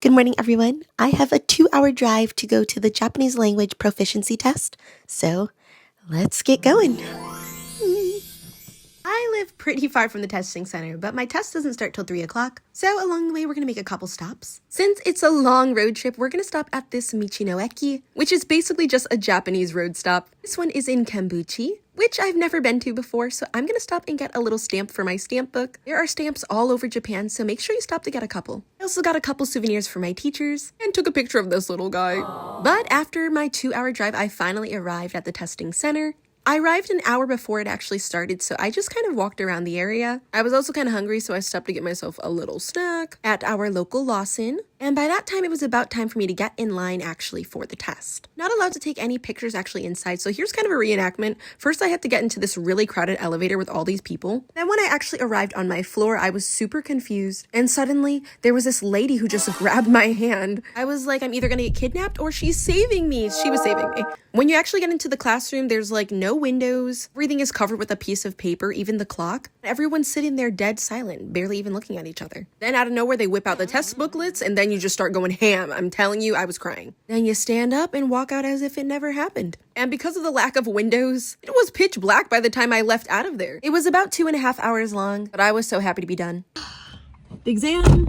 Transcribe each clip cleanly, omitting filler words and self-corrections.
Good morning, everyone. I have a 2-hour drive to go to the Japanese language proficiency test, so let's get going. I live pretty far from the testing center, but my test doesn't start till 3 o'clock, so along the way we're going to make a couple stops. Since it's a long road trip, we're going to stop at this Michinoeki, which is basically just a Japanese road stop. This one is in Kambuchi, which I've never been to before, so I'm going to stop and get a little stamp for my stamp book. There are stamps all over Japan, so make sure you stop to get a couple. I also got a couple souvenirs for my teachers and took a picture of this little guy. But after my 2-hour drive, I finally arrived at the testing center. I arrived an hour before it actually started, so I just kind of walked around the area. I was also kind of hungry, so I stopped to get myself a little snack at our local Lawson. And by that time, it was about time for me to get in line actually for the test. Not allowed to take any pictures actually inside, so here's kind of a reenactment. First, I had to get into this really crowded elevator with all these people. Then when I actually arrived on my floor, I was super confused. And suddenly, there was this lady who just grabbed my hand. I was like, I'm either gonna get kidnapped or she's saving me. She was saving me. When you actually get into the classroom, there's like no windows. Everything is covered with a piece of paper, even the clock. Everyone's sitting there dead silent, barely even looking at each other. Then out of nowhere, they whip out the test booklets and then you just start going ham. I'm telling you, I was crying. Then you stand up and walk out as if it never happened. And because of the lack of windows, it was pitch black by the time I left out of there. It was about 2.5 hours long, but I was so happy to be done. The exam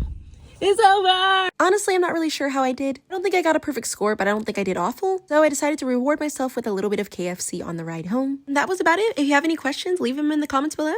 is over. Honestly, I'm not really sure how I did. I don't think I got a perfect score, but I don't think I did awful. So I decided to reward myself with a little bit of KFC on the ride home. And that was about it. If you have any questions, leave them in the comments below.